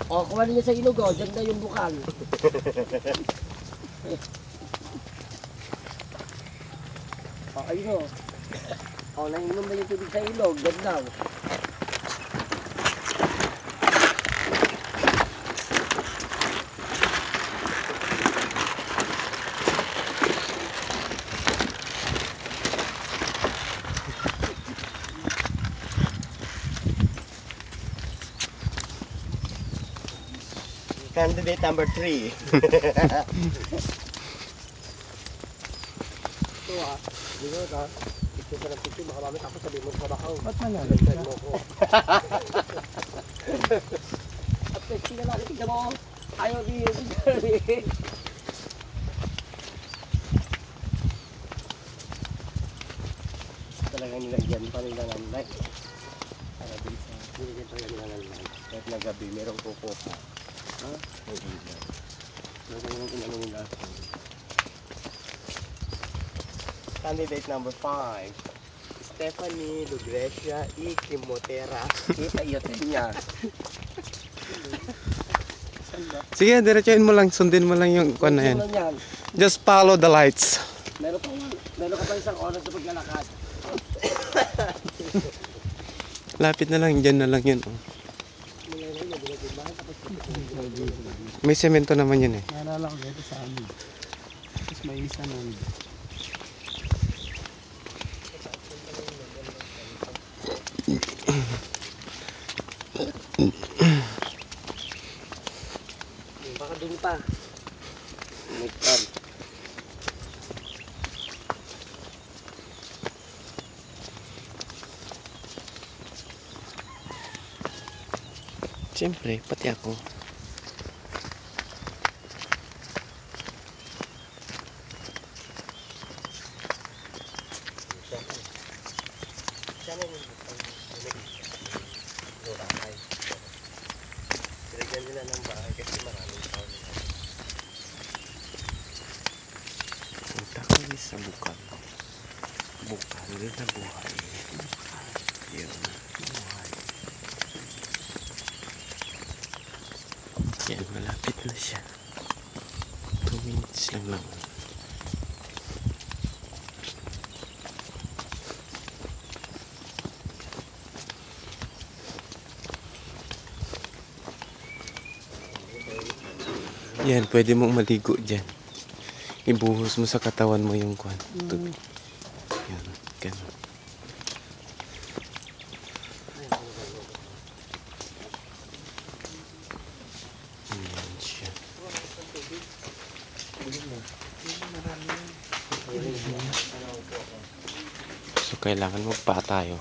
O, kuha niya sa ilog, o. Diyan na yung bukal. O, ayun, o. O, nainom na yung tubig sa ilog. Diyan lang. Candidate number 3. Ito, ah. Linod, ah. Picture ka ng picture. Baka mamit ako sabihin mo sa bakaw. Ba't manalag ka? Mo ko. At least, tingnan natin. Tingnan mo. Ayaw din yung picture. Talagang nilagyan pa nila ng light. Para din sa nilagyan talaga nila ng light. Kahit na gabi, merong kukuha. Ha? May ilaw. Talagang yung inano nila. Candidate number 5. Stephanie Lucrecia E. Kimotera. Kita iyotin niya. Sige, diretsuin mo lang, sundin mo lang yung kung na yan. Ano yan? Just follow the lights. Meron ka pa isang oras sa paglalakad. Lapit na lang, dyan na lang yun. Oh. May semento naman yun eh. Naalala ko dito sa amin. Tapos may isa nun. Baka dun pa. Next time. Siyempre, pati ako. Sana yung bahay. Nilagyan nila ng bahay kasi maraming tao nila. Punta kami sa bukal. Bukal na buhay. Yun. Buhay. Yan, malapit na siya. 2 minutes lang naman. Yan, pwede mong maligo dyan. Ibuhos mo sa katawan mo yung kwan. Tubig. Yan, ganun. Yan siya. So, kailangan magpa tayo.